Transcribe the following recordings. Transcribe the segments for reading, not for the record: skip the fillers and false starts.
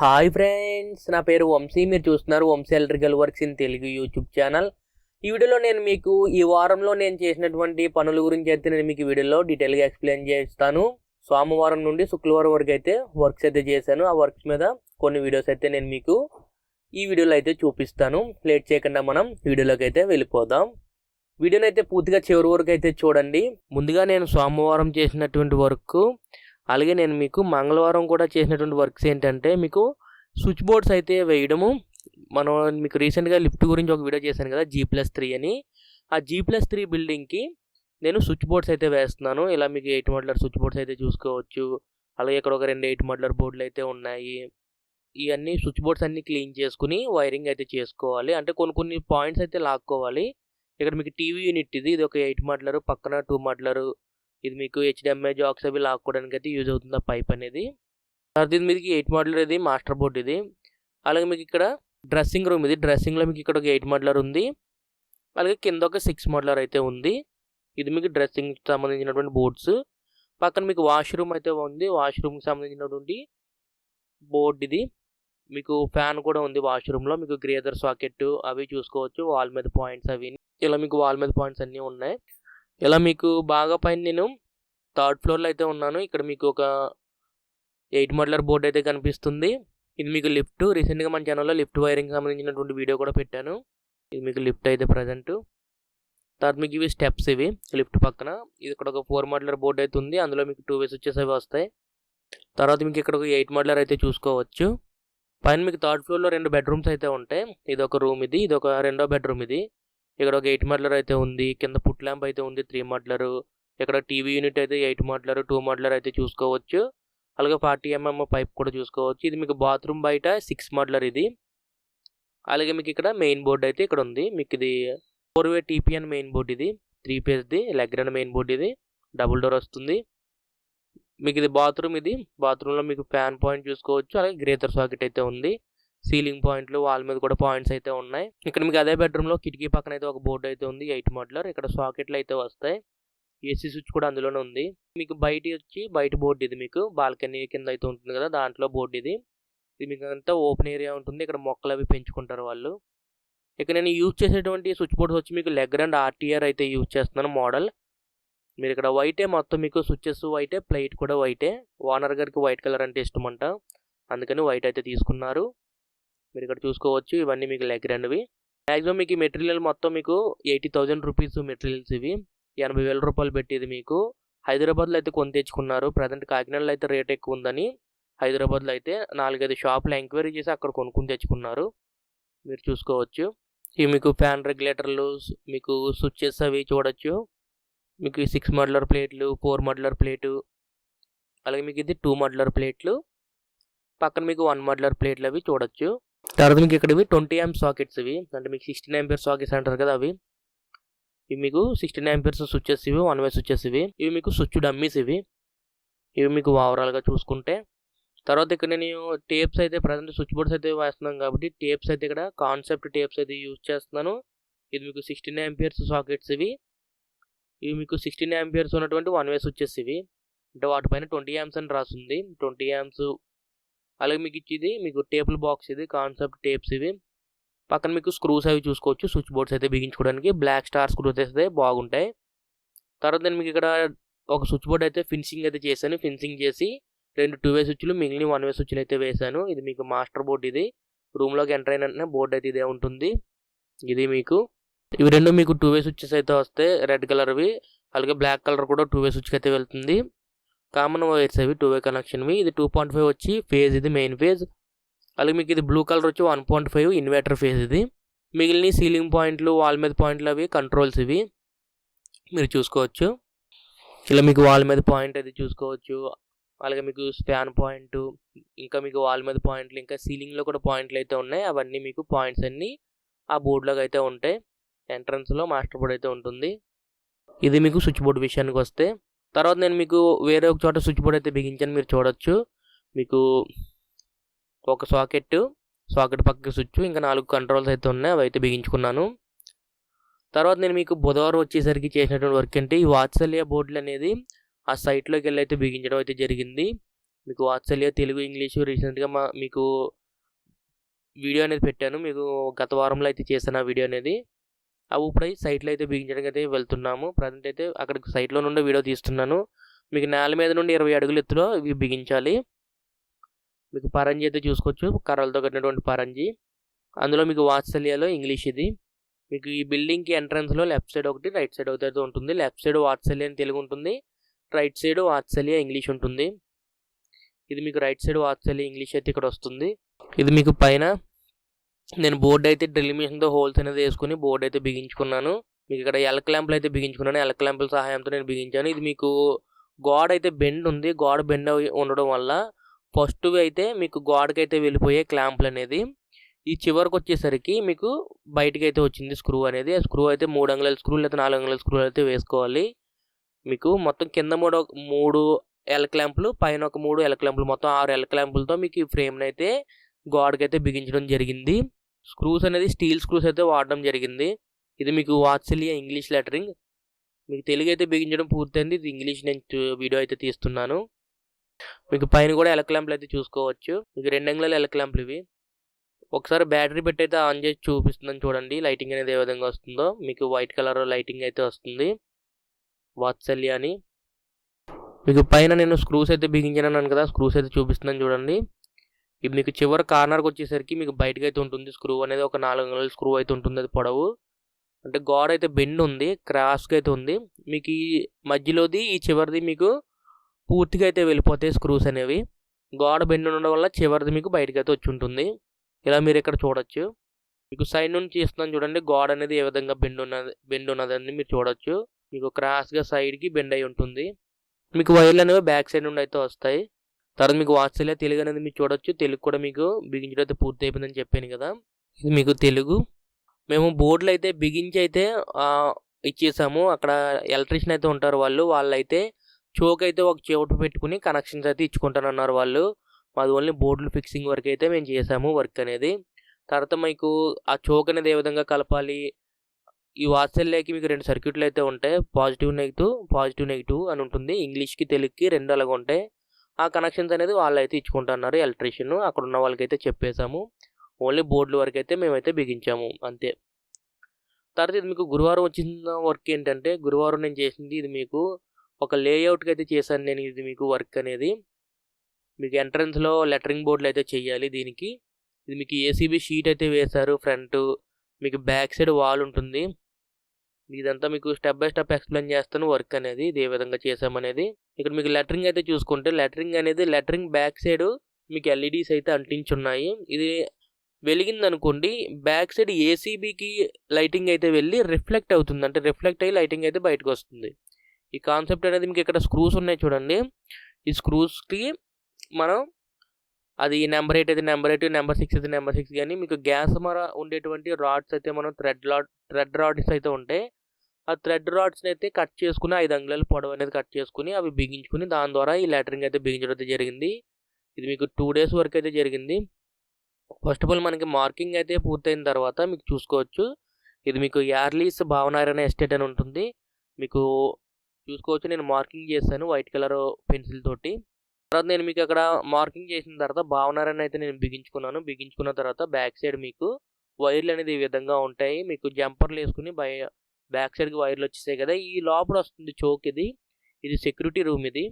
Hi friends, నా పేరు వంశీ. మీరు చూస్తున్నారు Vamshi electrical works in Telugu YouTube channel. ఈ వీడియోలో నేను మీకు ఈ వారంలో నేను చేసినటువంటి పనుల గురించి అయితే నేను మీకు ఈ వీడియోలో డీటెయిల్గా ఎక్స్ప్లెయిన్ చేస్తాను. సోమవారం నుండి శుక్రవారం వరకు అయితే వర్క్స్ అయితే చేశాను. ఆ వర్క్స్ మీద కొన్ని వీడియోస్ అయితే నేను మీకు ఈ వీడియోలో అయితే చూపిస్తాను. లేట్ చేయకుండా మనం వీడియోలోకి అయితే వెళ్ళిపోదాం. వీడియోని అయితే పూర్తిగా చివరి వరకు అయితే చూడండి. ముందుగా నేను సోమవారం చేసినటువంటి వర్క్, అలాగే నేను మీకు మంగళవారం కూడా చేసినటువంటి వర్క్స్ ఏంటంటే మీకు స్విచ్ బోర్డ్స్ అయితే వేయడము. మనం మీకు రీసెంట్గా లిఫ్ట్ గురించి ఒక వీడియో చేశాను కదా, G+3 అని. ఆ G+3 బిల్డింగ్కి నేను స్విచ్ బోర్డ్స్ అయితే వేస్తున్నాను. ఇలా మీకు 8 మోడ్లర్ స్విచ్ బోర్డ్స్ అయితే చూసుకోవచ్చు. అలాగే ఇక్కడ ఒక 2 8 మోడ్లర్ బోర్డులు అయితే ఉన్నాయి. ఇవన్నీ స్విచ్ బోర్డ్స్ అన్నీ క్లీన్ చేసుకుని వైరింగ్ అయితే చేసుకోవాలి. అంటే కొన్ని పాయింట్స్ అయితే లాక్కోవాలి. ఇక్కడ మీకు టీవీ యూనిట్ ఇది ఒక 8 మోడ్లర్, పక్కన 2 మోడ్లర్. ఇది మీకు HDMI జాక్స్ అవి లాక్కోవడానికి అయితే యూజ్ అవుతుంది ఆ పైప్ అనేది. తర్వాత ఇది మీకు 8 మోడ్లర్, ఇది మాస్టర్ బోర్డ్ ఇది. అలాగే మీకు ఇక్కడ డ్రెస్సింగ్ రూమ్, ఇది డ్రెస్సింగ్లో మీకు ఇక్కడ ఒక 8 మోడ్లర్ ఉంది. అలాగే కింద ఒక 6 మోడ్లర్ అయితే ఉంది. ఇది మీకు డ్రెస్సింగ్ సంబంధించినటువంటి బోర్డ్స్. పక్కన మీకు వాష్రూమ్ అయితే ఉంది. వాష్రూమ్కి సంబంధించినటువంటి బోర్డ్ ఇది. మీకు ఫ్యాన్ కూడా ఉంది వాష్రూమ్లో. మీకు గ్రేజర్ సాకెట్ అవి చూసుకోవచ్చు. వాల్ మీద పాయింట్స్ అవి ఇలా మీకు వాల్ మీద పాయింట్స్ అన్నీ ఉన్నాయి. ఇలా మీకు బాగా పైన నేను 3rd ఫ్లోర్లో అయితే ఉన్నాను. ఇక్కడ మీకు ఒక 8 మోడ్లర్ బోర్డ్ అయితే కనిపిస్తుంది. ఇది మీకు లిఫ్ట్. రీసెంట్గా మన ఛానల్లో లిఫ్ట్ వైరింగ్ సంబంధించినటువంటి వీడియో కూడా పెట్టాను. ఇది మీకు లిఫ్ట్ అయితే ప్రజెంట్. తర్వాత మీకు ఇవి స్టెప్స్, ఇవి లిఫ్ట్ పక్కన. ఇది ఇక్కడ ఒక 4 మోడ్లర్ బోర్డ్ అయితే ఉంది. అందులో మీకు 2 వే స్విచెస్ అవి వస్తాయి. తర్వాత మీకు ఇక్కడ ఒక 8 మోడ్లర్ అయితే చూసుకోవచ్చు. పైన మీకు 3rd ఫ్లోర్లో 2 బెడ్రూమ్స్ అయితే ఉంటాయి. ఇది ఒక రూమ్, ఇది ఒక రెండో బెడ్రూమ్. ఇది ఇక్కడ ఒక 8 మోడ్లర్ అయితే ఉంది. కింద పుట్ ల్యాంప్ అయితే ఉంది 3 మోడ్లర్. ఇక్కడ టీవీ యూనిట్ అయితే 8 మోడ్లర్, 2 మోడ్లర్ అయితే చూసుకోవచ్చు. అలాగే 40 mm పైప్ కూడా చూసుకోవచ్చు. ఇది మీకు బాత్రూమ్ బయట 6 మోడ్లర్ ఇది. అలాగే మీకు ఇక్కడ మెయిన్ బోర్డ్ అయితే ఇక్కడ ఉంది. మీకు ఇది 4-వే TPN మెయిన్ బోర్డ్, ఇది 3 ఫేజ్ది లెగ్రాండ్ మెయిన్ బోర్డ్. ఇది డబుల్ డోర్ వస్తుంది. మీకు ఇది బాత్రూమ్. ఇది బాత్రూంలో మీకు ఫ్యాన్ పాయింట్ చూసుకోవచ్చు. అలాగే గ్రేజర్ సాకెట్ అయితే ఉంది. సీలింగ్ పాయింట్లు, వాల్ మీద కూడా పాయింట్స్ అయితే ఉన్నాయి. ఇక్కడ మీకు అదే బెడ్రూమ్లో కిటికీ పక్కన అయితే ఒక బోర్డు అయితే ఉంది 8 మోడ్లర్. ఇక్కడ సాకెట్లు అయితే వస్తాయి. AC స్విచ్ కూడా అందులోనే ఉంది. మీకు బయట బోర్డు, ఇది మీకు బాల్కనీ కింద అయితే ఉంటుంది కదా, దాంట్లో బోర్డు ఇది. ఇది మీకు అంతా ఓపెన్ ఏరియా ఉంటుంది. ఇక్కడ మొక్కలు అవి పెంచుకుంటారు వాళ్ళు. ఇక నేను యూజ్ చేసేటువంటి స్విచ్ బోర్డ్స్ వచ్చి మీకు లెగ్రాండ్ RTR అయితే యూజ్ చేస్తున్నాను మోడల్. మీరు ఇక్కడ వైటే, మొత్తం మీకు స్విచెస్ వైటే, ప్లేట్ కూడా వైటే. ఓనర్ గారికి వైట్ కలర్ అంటే ఇష్టం అంట, అందుకని వైట్ అయితే తీసుకున్నారు. మీరు ఇక్కడ చూసుకోవచ్చు. ఇవన్నీ మీకు లెగ్రాండ్వి. మ్యాక్సిమం మీకు ఈ మెటీరియల్ మొత్తం మీకు 80,000 రూపీస్ మెటీరియల్స్. ఇవి 80,000 రూపాయలు పెట్టి ఇది మీకు హైదరాబాద్లో అయితే కొని తెచ్చుకున్నారు. ప్రజెంట్ కాకినాడలో అయితే రేట్ ఎక్కువ ఉందని హైదరాబాద్లో అయితే 4-5 షాపులు ఎంక్వైరీ చేసి అక్కడ కొనుక్కొని తెచ్చుకున్నారు. మీరు చూసుకోవచ్చు. ఇవి మీకు ఫ్యాన్ రెగ్యులేటర్లు, మీకు స్విచ్చెస్ అవి చూడొచ్చు. మీకు 6 మోడ్లర్ ప్లేట్లు, 4 మోడ్లర్ ప్లేటు, అలాగే మీకు ఇది 2 మోడ్లర్ ప్లేట్లు. పక్కన మీకు 1 మోడ్లర్ ప్లేట్లు అవి చూడొచ్చు. తర్వాత మీకు ఇక్కడ ఇవి 20 amp సాకెట్స్. ఇవి అంటే మీకు 16 amperes సాకెట్స్ అంటారు కదా, అవి. ఇవి మీకు 16 amperes స్విచెస్. ఇవి 1-వే స్విచెస్. ఇవి మీకు స్విచ్ డమ్మీస్. ఇవి మీకు ఓవరాల్గా చూసుకుంటే. తర్వాత ఇక్కడ నేను టేప్స్ అయితే ప్రజెంట్ స్విచ్ బోర్డ్స్ అయితే వేస్తున్నాం కాబట్టి టేప్స్ అయితే ఇక్కడ కాన్సెప్ట్ టేప్స్ అయితే యూజ్ చేస్తున్నాను. ఇది మీకు 16 amperes సాకెట్స్. ఇవి మీకు 16 amperes ఉన్నటువంటి 1-వే స్విచెస్. ఇవి అంటే వాటిపైన 20 amps అని రాస్తుంది. 20 amps. అలాగే మీకు ఇచ్చేది మీకు టేబుల్ బాక్స్, ఇది కాన్సెప్ట్ టేప్స్. ఇవి పక్కన మీకు స్క్రూస్ అవి చూసుకోవచ్చు. స్విచ్ బోర్డ్స్ అయితే బిగించుకోవడానికి బ్లాక్ స్టార్ స్క్రూస్ అయితే బాగుంటాయి. తర్వాత నేను మీకు ఇక్కడ ఒక స్విచ్ బోర్డ్ అయితే ఫినిషింగ్ అయితే చేశాను. ఫినిషింగ్ చేసి 2 2-వే స్విచ్లు, మిగిలిన 1-వే స్విచ్లు అయితే వేశాను. ఇది మీకు మాస్టర్ బోర్డ్. ఇది రూమ్లోకి ఎంటర్ అయిన వెంటనే బోర్డు అయితే ఇదే ఉంటుంది. ఇది మీకు ఇవి 2 మీకు 2-వే స్విచ్చెస్ అయితే వస్తాయి, రెడ్ కలర్వి. అలాగే బ్లాక్ కలర్ కూడా 2-వే స్విచ్కి అయితే వెళ్తుంది. కామన్ వైర్స్ అవి 2-వే కనెక్షన్వి. ఇది 2.5 వచ్చి ఫేజ్, ఇది మెయిన్ ఫేజ్. అలాగే మీకు ఇది బ్లూ కలర్ వచ్చి 1.5 ఇన్వర్టర్ ఫేజ్. ఇది మిగిలిన సీలింగ్ పాయింట్లు, వాల్ మీద పాయింట్లు అవి కంట్రోల్స్. ఇవి మీరు చూసుకోవచ్చు. ఇలా మీకు వాల్ మీద పాయింట్ అది చూసుకోవచ్చు. అలాగే మీకు స్పాన్ పాయింట్, ఇంకా మీకు వాల్ మీద పాయింట్లు, ఇంకా సీలింగ్లో కూడా పాయింట్లు అయితే ఉన్నాయి. అవన్నీ మీకు పాయింట్స్ అన్నీ ఆ బోర్డులోకి అయితే ఉంటాయి. ఎంట్రన్స్లో మాస్టర్ బోర్డ్ అయితే ఉంటుంది. ఇది మీకు స్విచ్ బోర్డ్ విషయానికి వస్తే. తర్వాత నేను మీకు వేరే ఒక చోట స్విచ్ బోర్డ్ అయితే బిగించాను. మీరు చూడొచ్చు. మీకు ఒక సాకెట్ పక్కకి స్విచ్, ఇంకా 4 కంట్రోల్స్ అయితే ఉన్నాయి. అవి అయితే బిగించుకున్నాను. తర్వాత నేను మీకు బుధవారం వచ్చేసరికి చేసినటువంటి వర్క్ అంటే ఈ వాత్సల్య బోర్డులు అనేది ఆ సైట్లోకి వెళ్ళి అయితే బిగించడం అయితే జరిగింది. మీకు వాత్సల్య తెలుగు ఇంగ్లీషు రీసెంట్గా మీకు వీడియో అనేది పెట్టాను. మీకు గత వారంలో అయితే చేశాను ఆ వీడియో అనేది. అవి ఇప్పుడు సైట్లో అయితే బిగించడానికి అయితే వెళ్తున్నాము. ప్రజెంట్ అయితే అక్కడికి సైట్లో నుండి వీడియో తీస్తున్నాను. మీకు నేల మీద నుండి 20 అడుగుల ఎత్తులో ఇవి బిగించాలి. మీకు పరంజి అయితే చూసుకోవచ్చు, కర్రలతో కట్టినటువంటి పరంజి. అందులో మీకు వాత్సల్యలో ఇంగ్లీష్ ఇది. మీకు ఈ బిల్డింగ్కి ఎంట్రన్స్లో లెఫ్ట్ సైడ్ ఒకటి, రైట్ సైడ్ ఒకటి అయితే ఉంటుంది. లెఫ్ట్ సైడ్ వాత్సల్య అని తెలుగు ఉంటుంది, రైట్ సైడ్ వాత్సల్య ఇంగ్లీష్ ఉంటుంది. ఇది మీకు రైట్ సైడ్ వాత్సల్య ఇంగ్లీష్ అయితే ఇక్కడ వస్తుంది. ఇది మీకు పైన నేను బోర్డు అయితే డ్రిల్ మిషన్తో హోల్స్ అనేది వేసుకుని బోర్డు అయితే బిగించుకున్నాను. మీకు ఇక్కడ ఎల్ క్లాంపులు అయితే బిగించుకున్నాను. ఎల్ క్లాంపుల సహాయంతో నేను బిగించాను. ఇది మీకు గోడ అయితే బెండ్ ఉంది. గోడ బెండ్ ఉండడం వల్ల ఫస్ట్ అయితే మీకు గోడకైతే వెళ్ళిపోయే క్లాంపులు అనేది ఈ చివరికి వచ్చేసరికి మీకు బయటకి అయితే వచ్చింది స్క్రూ అనేది. ఆ స్క్రూ అయితే 3 అంగుళాల స్క్రూ లేదా 4 అంగుళాల స్క్రూ అయితే వేసుకోవాలి. మీకు మొత్తం కింద 3 ఎల్ క్లాంపులు, పైన ఒక 3 ఎల్ క్లాంపులు, మొత్తం 6 ఎల్ క్లాంపులతో మీకు ఈ ఫ్రేమ్ని అయితే గోడకైతే బిగించడం జరిగింది. స్క్రూస్ అనేది స్టీల్ స్క్రూస్ అయితే వాడడం జరిగింది. ఇది మీకు వాత్సల్య ఇంగ్లీష్ లెటరింగ్. మీకు తెలుగు అయితే బిగించడం పూర్తయింది. ఇది ఇంగ్లీష్ నేను వీడియో అయితే తీస్తున్నాను. మీకు పైన కూడా ఎల్ క్లాంపులు అయితే చూసుకోవచ్చు. మీకు 2 అంగుళాల ఎల్ క్లాంపులు ఇవి. ఒకసారి బ్యాటరీ పెట్టి అయితే ఆన్ చేసి చూపిస్తుందని చూడండి. లైటింగ్ అనేది ఏ విధంగా వస్తుందో. మీకు వైట్ కలర్ లైటింగ్ అయితే వస్తుంది వాత్సల్య అని. మీకు పైన నేను స్క్రూస్ అయితే బిగించాను కదా, స్క్రూస్ అయితే చూపిస్తుందని చూడండి. ఇది మీకు చివరి కార్నర్కి వచ్చేసరికి మీకు బయటకు అయితే ఉంటుంది స్క్రూ అనేది. ఒక 4 అంగుళాల స్క్రూ అయితే ఉంటుంది. అది పొడవు అంటే గోడ అయితే బెండ్ ఉంది, క్రాస్గా అయితే ఉంది. మీకు ఈ మధ్యలోది ఈ చివరిది మీకు పూర్తిగా అయితే వెళ్ళిపోతాయి స్క్రూస్ అనేవి. గోడ బెండ్ ఉండడం వల్ల చివరిది మీకు బయటకు అయితే వచ్చి ఉంటుంది. ఇలా మీరు ఇక్కడ చూడొచ్చు. మీకు సైడ్ నుంచి చేస్తున్నాను చూడండి. గోడ అనేది ఏ విధంగా బెండ్ ఉన్నదని మీరు చూడొచ్చు. మీకు క్రాస్గా సైడ్కి బెండ్ అయి ఉంటుంది. మీకు వైర్లు అనేవి బ్యాక్ సైడ్ నుండి అయితే వస్తాయి. తర్వాత మీకు వాత్సల్య తెలుగు అనేది మీరు చూడొచ్చు. తెలుగు కూడా మీకు బిగించడం అయితే పూర్తి అయిపోయిందని చెప్పాను కదా. ఇది మీకు తెలుగు. మేము బోర్డులు అయితే బిగించి అయితే ఇచ్చేసాము. అక్కడ ఎలక్ట్రీషియన్ అయితే ఉంటారు వాళ్ళైతే చోక్ అయితే ఒక చోటు పెట్టుకుని కనెక్షన్స్ అయితే ఇచ్చుకుంటానన్నారు వాళ్ళు. మాది ఓన్లీ బోర్డులు ఫిక్సింగ్ వర్క్ అయితే మేము చేసాము వర్క్ అనేది. తర్వాత మీకు ఆ చోక్ అనేది ఏ విధంగా కలపాలి. ఈ వాత్సల్యకి మీకు 2 సర్క్యూట్లు అయితే ఉంటాయి. పాజిటివ్ నెగిటివ్ అని ఉంటుంది. ఇంగ్లీష్కి తెలుగుకి 2 అలాగ ఉంటాయి. ఆ కనెక్షన్స్ అనేది వాళ్ళు అయితే ఇచ్చుకుంటున్నారు ఎలక్ట్రీషియన్. అక్కడ ఉన్న వాళ్ళకైతే చెప్పేశాము. ఓన్లీ బోర్డుల వరకు అయితే మేమైతే బిగించాము అంతే. తర్వాత ఇది మీకు గురువారం వచ్చిన వర్క్ ఏంటంటే, గురువారం నేను చేసింది ఇది మీకు ఒక లేఅవుట్కి అయితే చేశాను నేను. ఇది మీకు వర్క్ అనేది మీకు ఎంట్రన్స్లో లెటరింగ్ బోర్డులు అయితే చేయాలి దీనికి. ఇది మీకు ఏసీబీ షీట్ అయితే వేశారు ఫ్రంట్. మీకు బ్యాక్ సైడ్ వాల్ ఉంటుంది. ఇదంతా మీకు స్టెప్ బై స్టెప్ ఎక్స్ప్లెయిన్ చేస్తాను వర్క్ అనేది ఇది ఏ విధంగా చేసామనేది. ఇక్కడ మీకు లెటరింగ్ అయితే చూసుకుంటే లెటరింగ్ బ్యాక్ సైడ్ మీకు ఎల్ఈడీస్ అయితే అంటించున్నాయి. ఇది వెలిగింది అనుకోండి, బ్యాక్ సైడ్ ఏసీబీకి లైటింగ్ అయితే వెళ్ళి రిఫ్లెక్ట్ అవుతుంది. అంటే రిఫ్లెక్ట్ అయ్యి లైటింగ్ అయితే బయటకు వస్తుంది. ఈ కాన్సెప్ట్ అనేది మీకు ఇక్కడ స్క్రూస్ ఉన్నాయి చూడండి. ఈ స్క్రూస్కి మనం అది నెంబర్ 8 అయితే నెంబర్ 8, నెంబర్ 6 అయితే నెంబర్ 6 కానీ మీకు గ్యాస్ ఉండేటువంటి రాడ్స్ అయితే మనం థ్రెడ్ రాడ్స్ అయితే ఉంటాయి. ఆ థ్రెడ్ రాడ్స్ని అయితే కట్ చేసుకుని 5 అంగుళాల పొడవు అనేది కట్ చేసుకుని అవి బిగించుకుని దాని ద్వారా ఈ లెటరింగ్ అయితే బిగించడం అయితే జరిగింది. ఇది మీకు 2 days వరకు అయితే జరిగింది. ఫస్ట్ ఆఫ్ ఆల్ మనకి మార్కింగ్ అయితే పూర్తయిన తర్వాత మీకు చూసుకోవచ్చు. ఇది మీకు యార్లీస్ భావనారాయణ ఎస్టేట్ అని ఉంటుంది. మీకు చూసుకోవచ్చు నేను మార్కింగ్ చేశాను వైట్ కలర్ పెన్సిల్ తోటి. తర్వాత నేను మీకు అక్కడ మార్కింగ్ చేసిన తర్వాత భావనారాయణ అయితే నేను బిగించుకున్న తర్వాత బ్యాక్ సైడ్ మీకు వైర్లు అనేది ఈ విధంగా ఉంటాయి. మీకు జంపర్లు వేసుకుని బ్యాక్ సైడ్కి వైర్లు వచ్చేసాయి కదా. ఈ లోపల వస్తుంది చోక్. ఇది సెక్యూరిటీ రూమ్. ఇది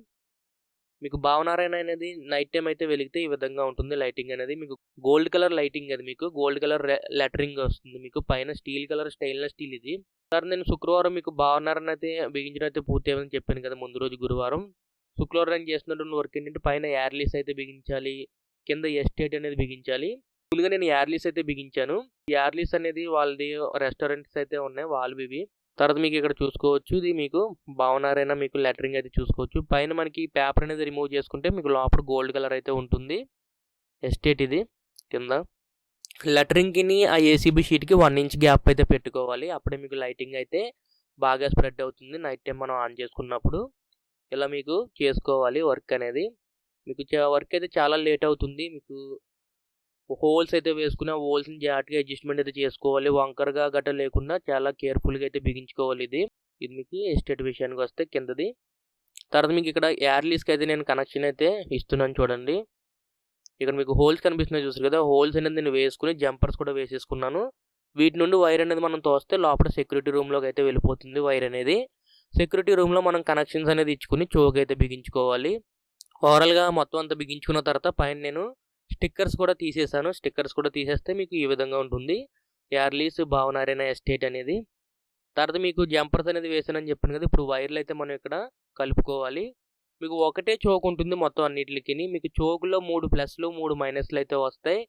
మీకు భావనారాయణ అనేది నైట్ టైం అయితే వెలిగితే ఈ విధంగా ఉంటుంది లైటింగ్ అనేది. మీకు గోల్డ్ కలర్ లైటింగ్, అది మీకు గోల్డ్ కలర్ లెటరింగ్ వస్తుంది. మీకు పైన స్టీల్ కలర్ స్టెయిన్లెస్ స్టీల్ ఇది. సార్ నేను శుక్రవారం మీకు భావనారాయణ అయితే బిగించడం అయితే పూర్తి అయ్యిందని చెప్పాను కదా ముందు రోజు గురువారం. శుక్రవారం చేస్తున్నటువంటి వర్క్ ఏంటంటే పైన యార్లీస్ అయితే బిగించాలి, కింద ఎస్టేట్ అనేది బిగించాలి. ముందుగా నేను యార్లీస్ అయితే బిగించాను. యార్లీస్ అనేది వాళ్ళది రెస్టారెంట్స్ అయితే ఉన్నాయి వాళ్ళవి. తర్వాత మీకు ఇక్కడ చూసుకోవచ్చు ఇది మీకు భావనారాయణ మీకు లెటరింగ్ అయితే చూసుకోవచ్చు. పైన మనకి పేపర్ అనేది రిమూవ్ చేసుకుంటే మీకు లోపల గోల్డ్ కలర్ అయితే ఉంటుంది. ఎస్టేట్ ఇది కింద. లెటరింగ్కి ఆ ఏసీబీ షీట్కి 1 inch గ్యాప్ అయితే పెట్టుకోవాలి. అప్పుడే మీకు లైటింగ్ అయితే బాగా స్ప్రెడ్ అవుతుంది నైట్ టైం మనం ఆన్ చేసుకున్నప్పుడు. ఇలా మీకు చేసుకోవాలి వర్క్ అనేది. మీకు వర్క్ అయితే చాలా లేట్ అవుతుంది. మీకు హోల్స్ అయితే వేసుకుని ఆ హోల్స్ని జాగ్రత్తగా అడ్జస్ట్మెంట్ అయితే చేసుకోవాలి. వంకరగా గట్ట లేకుండా చాలా కేర్ఫుల్గా అయితే బిగించుకోవాలి. ఇది మీకు ఎస్టేట్ విషయానికి వస్తే కిందది. తర్వాత మీకు ఇక్కడ ఎయిర్లీస్కి అయితే నేను కనెక్షన్ అయితే ఇస్తున్నాను చూడండి. ఇక్కడ మీకు హోల్స్ కనిపిస్తున్నాయి చూసారు కదా, హోల్స్ అనేది నేను వేసుకుని జంపర్స్ కూడా వేసేసుకున్నాను. వీటి నుండి వైర్ అనేది మనం తోస్తే లోపల సెక్యూరిటీ రూమ్లోకి అయితే వెళ్ళిపోతుంది వైర్ అనేది. సెక్యూరిటీ రూమ్లో మనం కనెక్షన్స్ అనేది ఇచ్చుకుని చోక్ అయితే బిగించుకోవాలి. ఓవరాల్గా మొత్తం అంతా బిగించుకున్న తర్వాత పైన నేను స్టిక్కర్స్ కూడా తీసేసాను. స్టిక్కర్స్ కూడా తీసేస్తే మీకు ఈ విధంగా ఉంటుంది ఎయిర్లీస్ భావన అరేనా ఎస్టేట్ అనేది. తర్వాత మీకు జంపర్స్ అనేది వేసానని చెప్పాను కదా, ఇప్పుడు వైర్లు అయితే మనం ఇక్కడ కలుపుకోవాలి. మీకు ఒకటే చోక్ ఉంటుంది మొత్తం అన్నిటికి. మీకు చోకులో 3 ప్లస్లు 3 మైనస్లు అయితే వస్తాయి.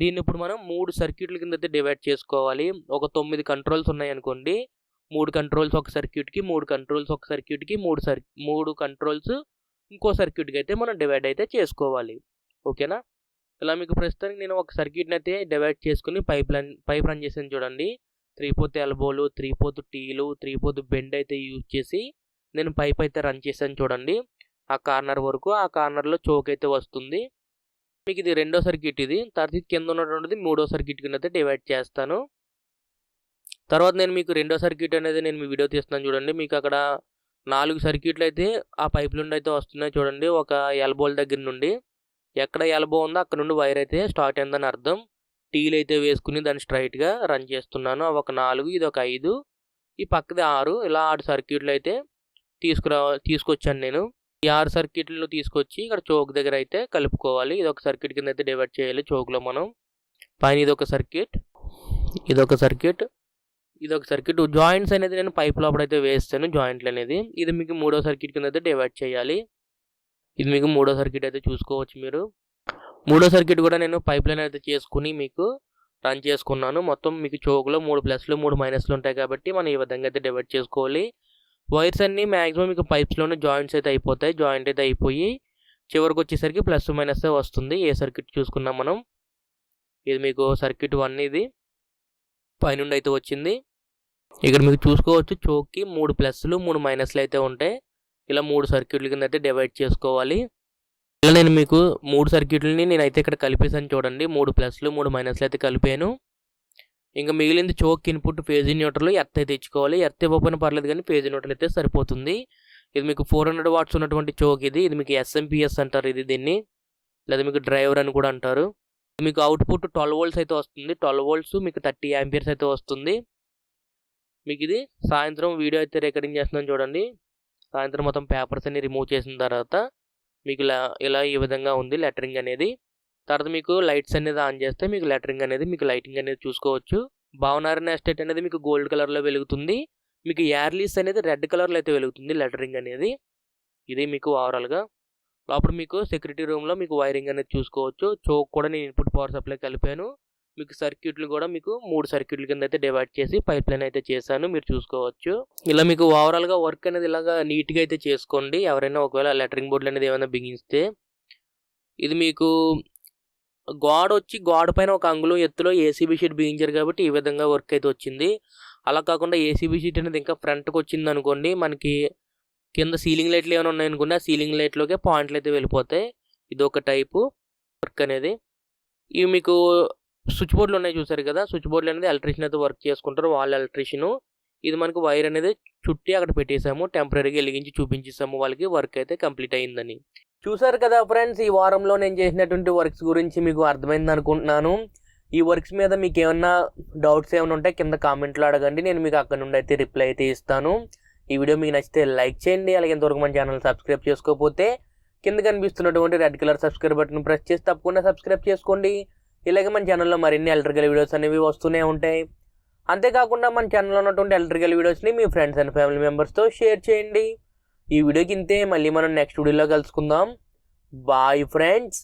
దీన్ని ఇప్పుడు మనం 3 సర్క్యూట్ల కింద అయితే డివైడ్ చేసుకోవాలి. ఒక 9 కంట్రోల్స్ ఉన్నాయనుకోండి, 3 కంట్రోల్స్ ఒక సర్క్యూట్కి, 3 కంట్రోల్స్ ఒక సర్క్యూట్కి, 3 కంట్రోల్స్ ఇంకో సర్క్యూట్కి అయితే మనం డివైడ్ అయితే చేసుకోవాలి. ఓకేనా? ఇలా మీకు ప్రస్తుతానికి నేను ఒక సర్క్యూట్ని అయితే డివైడ్ చేసుకుని పైప్ రన్ చేసాను చూడండి. 3/4 ఎల్బోలు, 3/4 టీలు, 3/4 బెండ్ అయితే యూజ్ చేసి నేను పైప్ అయితే రన్ చేశాను చూడండి. ఆ కార్నర్ వరకు, ఆ కార్నర్లో చోక్ అయితే వస్తుంది. మీకు ఇది రెండో సర్క్యూట్ ఇది. తర్వాత కింద ఉన్నటువంటిది మూడో సర్క్యూట్ కింద అయితే డివైడ్ చేస్తాను. తర్వాత నేను మీకు రెండో సర్క్యూట్ అనేది నేను మీ వీడియో తీస్తున్నాను చూడండి. మీకు అక్కడ 4 సర్క్యూట్లు అయితే ఆ పైప్ నుండి అయితే వస్తున్నాయి చూడండి. ఒక ఎల్బోల దగ్గర నుండి, ఎక్కడ ఎల్బో ఉందో అక్కడ నుండి వైర్ అయితే స్టార్ట్ అయిందని అర్థం. టీలు అయితే వేసుకుని దాన్ని స్ట్రైట్గా రన్ చేస్తున్నాను. అవి ఒక 4, ఇది ఒక 5, ఈ పక్కది 6, ఇలా 6 సర్క్యూట్లు అయితే తీసుకొచ్చాను నేను. ఈ 6 సర్క్యూట్లను తీసుకొచ్చి ఇక్కడ చోక్ దగ్గర అయితే కలుపుకోవాలి. ఇది ఒక సర్క్యూట్ కింద అయితే డివైడ్ చేయాలి చోక్లో మనం. పైన ఇదొక సర్క్యూట్, ఇదొక సర్క్యూట్, ఇదొక సర్క్యూట్. జాయింట్స్ అనేది నేను పైప్ లోపల అయితే వేస్తాను జాయింట్లు అనేది. ఇది మీకు మూడో సర్క్యూట్ కింద అయితే డివైడ్ చేయాలి. ఇది మీకు మూడో సర్క్యూట్ అయితే చూసుకోవచ్చు మీరు. మూడో సర్క్యూట్ కూడా నేను పైప్ లైన్ అయితే చేసుకుని మీకు రన్ చేసుకున్నాను. మొత్తం మీకు చోక్లో 3 ప్లస్లు 3 మైనస్లు ఉంటాయి కాబట్టి మనం ఈ విధంగా అయితే డివైడ్ చేసుకోవాలి. వైర్స్ అన్నీ మ్యాక్సిమం మీకు పైప్స్లోనే జాయింట్స్ అయితే అయిపోతాయి. జాయింట్ అయితే అయిపోయి చివరికి వచ్చేసరికి ప్లస్ మైనస్ వస్తుంది. ఏ సర్క్యూట్ చూసుకున్నాం మనం. ఇది మీకు సర్క్యూట్ 1 ఇది పైనుండి అయితే వచ్చింది. ఇక్కడ మీకు చూసుకోవచ్చు చోక్కి 3 ప్లస్లు 3 మైనస్లు అయితే ఉంటాయి. ఇలా 3 సర్క్యూట్ల కింద అయితే డివైడ్ చేసుకోవాలి. ఇలా నేను మీకు 3 సర్క్యూట్లని నేనైతే ఇక్కడ కలిపేసాను చూడండి. 3 ప్లస్లు 3 మైనస్లు అయితే కలిపాను. ఇంకా మిగిలింది choke input phase neutral earth అయితే ఇచ్చుకోవాలి. ఎర్త్ ఇవ్వకపోయినా పర్లేదు కానీ ఫేజ్ న్యూట్రల్ అయితే సరిపోతుంది. ఇది మీకు 400 వాట్స్ ఉన్నటువంటి చోక్ ఇది. ఇది మీకు SMPS అంటారు ఇది దీన్ని, లేదా మీకు డ్రైవర్ అని కూడా అంటారు. మీకు అవుట్పుట్ 12 వోల్ట్స్ అయితే వస్తుంది. 12 వోల్ట్స్ మీకు 30 యాంపియర్స్ అయితే వస్తుంది. మీకు ఇది సాయంత్రం వీడియో అయితే రికార్డింగ్ చేస్తున్నాను చూడండి. సాయంత్రం మొత్తం పేపర్స్ అన్ని రిమూవ్ చేసిన తర్వాత మీకు ఇలా ఈ విధంగా ఉంది లెటరింగ్ అనేది. తర్వాత మీకు లైట్స్ అనేది ఆన్ చేస్తే మీకు లెటరింగ్ అనేది మీకు లైటింగ్ అనేది చూసుకోవచ్చు. భావన అరేనా ఎస్టేట్ అనేది మీకు గోల్డ్ కలర్లో వెలుగుతుంది. మీకు ఎయిర్లీస్ అనేది రెడ్ కలర్లో అయితే వెలుగుతుంది లెటరింగ్ అనేది. ఇది మీకు ఓవరాల్గా. లోపల మీకు సెక్యూరిటీ రూమ్లో మీకు వైరింగ్ అనేది చూసుకోవచ్చు. చోక్ కూడా నేను ఇన్పుట్ పవర్ సప్లై కలిపాను. మీకు సర్క్యూట్లు కూడా మీకు 3 సర్క్యూట్ల కింద అయితే డివైడ్ చేసి పైప్ లైన్ అయితే చేశాను, మీరు చూసుకోవచ్చు. ఇలా మీకు ఓవరాల్గా వర్క్ అనేది ఇలాగా నీట్గా అయితే చేసుకోండి. ఎవరైనా ఒకవేళ లెటరింగ్ బోర్డులు అనేది ఏమైనా బిగిస్తే, ఇది మీకు గోడ పైన ఒక అంగుళం ఎత్తులో ఏసీబీ షీట్ బిగించారు కాబట్టి ఈ విధంగా వర్క్ అయితే వచ్చింది. అలా కాకుండా ఏసీబీ షీట్ అనేది ఇంకా ఫ్రంట్కి వచ్చింది అనుకోండి, మనకి కింద సీలింగ్ లైట్లు ఏమైనా ఉన్నాయనుకోండి, ఆ సీలింగ్ లైట్లోకే పాయింట్లు అయితే వెళ్ళిపోతాయి. ఇది ఒక టైపు వర్క్ అనేది. ఇవి మీకు స్విచ్ బోర్డులు ఉన్నాయి చూసారు కదా, స్విచ్ బోర్డులు అనేది ఎలక్ట్రీషియన్ అయితే వర్క్ చేసుకుంటారు, వాళ్ళ ఎలక్ట్రీషియన్. ఇది మనకు వైర్ అనేది చుట్టి అక్కడ పెట్టేసాము, టెంపరీగా వెలిగించి చూపించేసాము వాళ్ళకి, వర్క్ అయితే కంప్లీట్ అయ్యిందని. చూసారు కదా ఫ్రెండ్స్, ఈ వారంలో నేను చేసినటువంటి వర్క్స్ గురించి మీకు అర్థమైంది అనుకుంటున్నాను. ఈ వర్క్స్ మీద మీకు ఏమన్నా డౌట్స్ ఏమైనా ఉంటే కింద కామెంట్లో అడగండి, నేను మీకు అక్కడ నుండి అయితే రిప్లై అయితే ఇస్తాను. ఈ వీడియో మీకు నచ్చితే లైక్ చేయండి. అలాగే ఇంతవరకు మన ఛానల్ సబ్స్క్రైబ్ చేసుకోకపోతే కింద కనిపిస్తున్నటువంటి red colour subscribe button press చేసి తప్పకుండా సబ్స్క్రైబ్ చేసుకోండి. ఇలాగే మన ఛానల్లో మరిన్ని ఎలక్ట్రికల్ వీడియోస్ అనేవి వస్తూనే ఉంటాయి. అంతేకాకుండా మన ఛానల్లో ఉన్నటువంటి ఎలక్ట్రికల్ వీడియోస్ని మీ ఫ్రెండ్స్ అండ్ ఫ్యామిలీ మెంబర్స్తో షేర్ చేయండి. ఈ వీడియోకి ఇంతే, మళ్ళీ మనం నెక్స్ట్ వీడియోలో కలుసుకుందాం. Bye friends.